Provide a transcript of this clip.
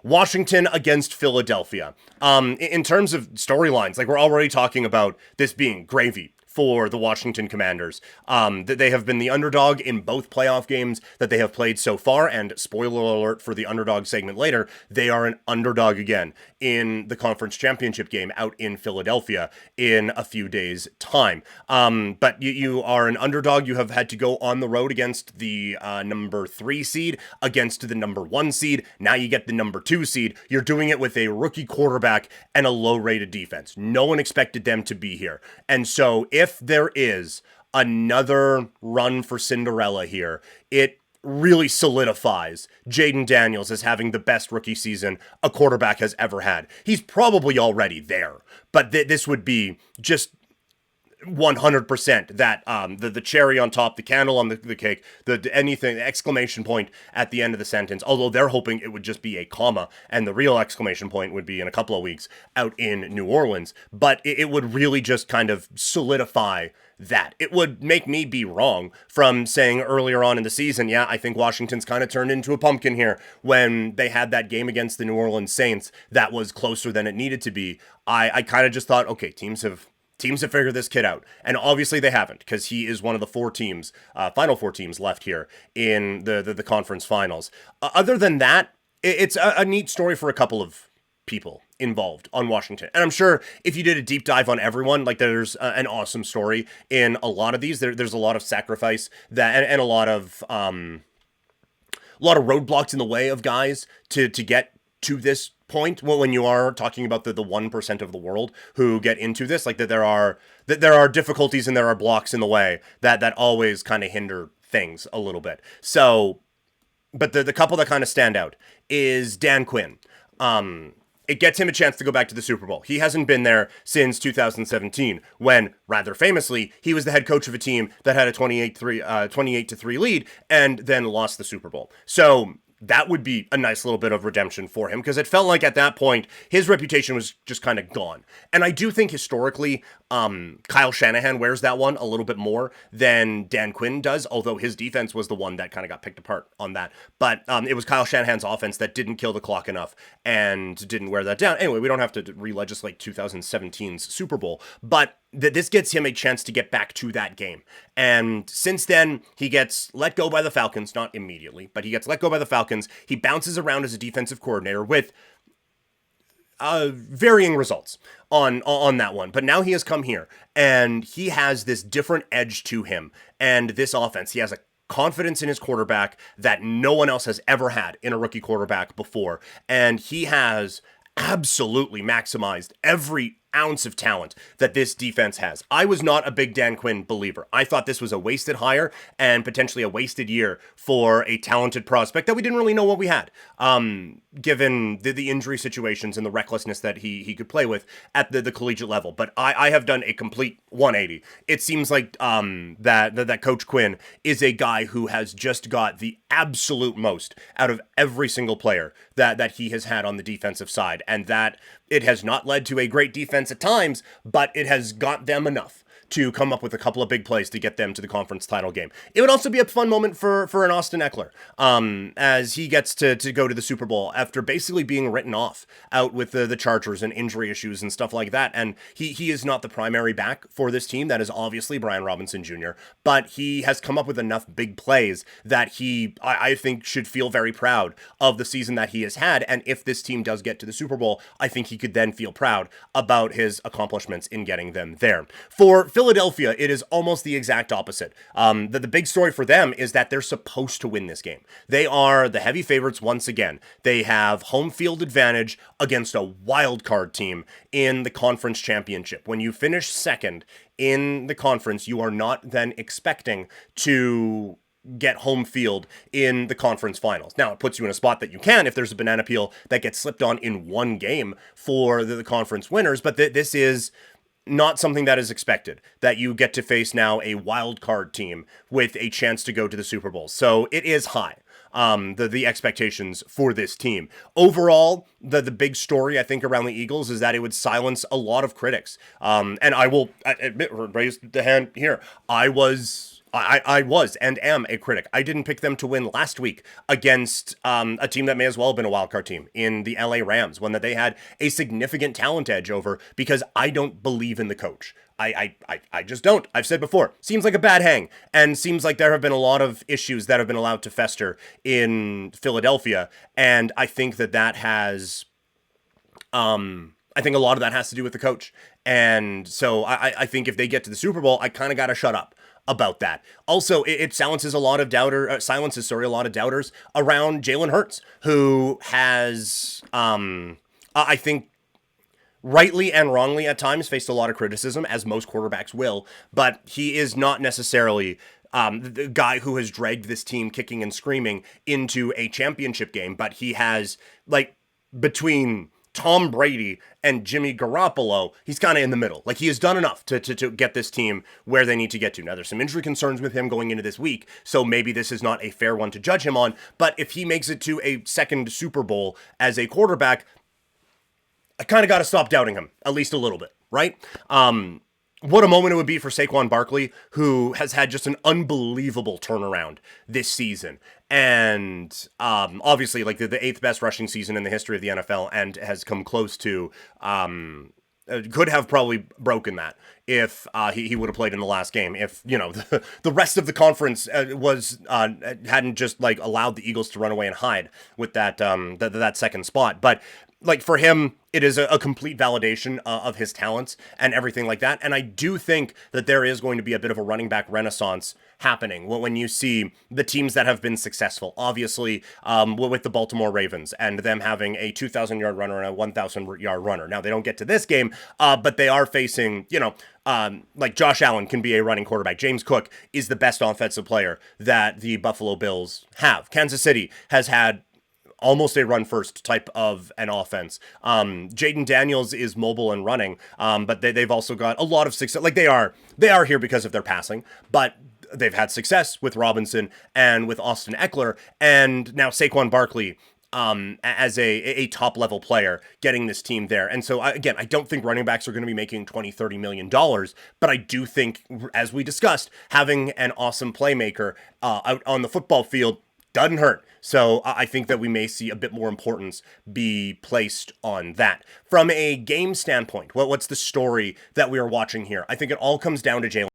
Washington against Philadelphia. In terms of storylines, like we're already talking about this being gravy for the Washington Commanders. That they have been the underdog in both playoff games that they have played so far, and spoiler alert for the underdog segment later, they are an underdog again in the conference championship game out in Philadelphia in a few days' time. But you are an underdog. You have had to go on the road against the number 3 seed, against the number 1 seed. Now you get the number 2 seed. You're doing it with a rookie quarterback and a low-rated defense. No one expected them to be here. And so if there is another run for Cinderella here, it really solidifies Jaden Daniels as having the best rookie season a quarterback has ever had. He's probably already there, but this would be just 100% that the cherry on top, the candle on the cake, the anything, the exclamation point at the end of the sentence, although they're hoping it would just be a comma and the real exclamation point would be in a couple of weeks out in New Orleans. But it would really just kind of solidify that. It would make me be wrong from saying earlier on in the season, yeah, I think Washington's kind of turned into a pumpkin here when they had that game against the New Orleans Saints that was closer than it needed to be. I kind of just thought, okay, teams have figured this kid out. And obviously they haven't, because he is one of the final four teams left here in the conference finals. Other than that, it's a neat story for a couple of people involved on Washington. And I'm sure if you did a deep dive on everyone, like there's an awesome story in a lot of these. There's a lot of sacrifice that and a lot of roadblocks in the way of guys to get to this point when you are talking about the 1% of the world who get into this, like that there are difficulties and there are blocks in the way that always kind of hinder things a little bit. So, but the couple that kind of stand out is Dan Quinn. It gets him a chance to go back to the Super Bowl. He hasn't been there since 2017, when, rather famously, he was the head coach of a team that had a 28-3 lead and then lost the Super Bowl. So that would be a nice little bit of redemption for him, because it felt like at that point his reputation was just kind of gone. And I do think historically Kyle Shanahan wears that one a little bit more than Dan Quinn does, although his defense was the one that kind of got picked apart on that. But it was Kyle Shanahan's offense that didn't kill the clock enough and didn't wear that down. Anyway, we don't have to re-legislate 2017's Super Bowl, but this gets him a chance to get back to that game. And since then, he gets let go by the Falcons, not immediately, but he gets let go by the Falcons. He bounces around as a defensive coordinator with varying results on that one. But now he has come here, and he has this different edge to him and this offense. He has a confidence in his quarterback that no one else has ever had in a rookie quarterback before. And he has absolutely maximized every ounce of talent that this defense has. I was not a big Dan Quinn believer. I thought this was a wasted hire and potentially a wasted year for a talented prospect that we didn't really know what we had, given the injury situations and the recklessness that he could play with at the collegiate level. But I have done a complete 180. It seems like that Coach Quinn is a guy who has just got the absolute most out of every single player that he has had on the defensive side, and that it has not led to a great defense at times, but it has got them enough to come up with a couple of big plays to get them to the conference title game. It would also be a fun moment for an Austin Eckler, as he gets to go to the Super Bowl after basically being written off out with the Chargers and injury issues and stuff like that. And he is not the primary back for this team. That is obviously Brian Robinson Jr., but he has come up with enough big plays that I think should feel very proud of the season that he has had. And if this team does get to the Super Bowl, I think he could then feel proud about his accomplishments in getting them there. For Philadelphia, it is almost the exact opposite. The big story for them is that they're supposed to win this game. They are the heavy favorites once again. They have home field advantage against a wild card team in the conference championship. When you finish second in the conference, you are not then expecting to get home field in the conference finals. Now, it puts you in a spot that you can if there's a banana peel that gets slipped on in one game for the conference winners, but this is not something that is expected, that you get to face now a wild card team with a chance to go to the Super Bowl. So it is high, the expectations for this team. Overall, the big story, I think, around the Eagles is that it would silence a lot of critics. And I will admit, raise the hand here, I was I was and am a critic. I didn't pick them to win last week against a team that may as well have been a wildcard team in the LA Rams, one that they had a significant talent edge over because I don't believe in the coach. I just don't. I've said before, seems like a bad hang, and seems like there have been a lot of issues that have been allowed to fester in Philadelphia, and I think that has I think a lot of that has to do with the coach. And so I think if they get to the Super Bowl, I kind of got to shut up about that. Also, it silences a lot of a lot of doubters around Jalen Hurts, who has, I think, rightly and wrongly at times faced a lot of criticism, as most quarterbacks will, but he is not necessarily the guy who has dragged this team kicking and screaming into a championship game, but he has, like, between Tom Brady and Jimmy Garoppolo, he's kind of in the middle. Like, he has done enough to get this team where they need to get to. Now, there's some injury concerns with him going into this week, so maybe this is not a fair one to judge him on, but if he makes it to a second Super Bowl as a quarterback, I kind of got to stop doubting him, at least a little bit, right? What a moment it would be for Saquon Barkley, who has had just an unbelievable turnaround this season. And obviously, like the eighth best rushing season in the history of the NFL, and has come close to, could have probably broken that if he would have played in the last game. If, you know, the rest of the conference hadn't just, like, allowed the Eagles to run away and hide with that second spot. But, like, for him, it is a complete validation of his talents and everything like that. And I do think that there is going to be a bit of a running back renaissance happening when you see the teams that have been successful. Obviously, with the Baltimore Ravens and them having a 2,000-yard runner and a 1,000-yard runner. Now, they don't get to this game, but they are facing, you know, like Josh Allen can be a running quarterback. James Cook is the best offensive player that the Buffalo Bills have. Kansas City has had almost a run-first type of an offense. Jaden Daniels is mobile and running, but they've also got a lot of success. Like, they are here because of their passing, but they've had success with Robinson and with Austin Eckler, and now Saquon Barkley as a top-level player getting this team there. And so, again, I don't think running backs are going to be making $20-30 million, but I do think, as we discussed, having an awesome playmaker out on the football field doesn't hurt. So I think that we may see a bit more importance be placed on that. From a game standpoint, what's the story that we are watching here? I think it all comes down to Jalen.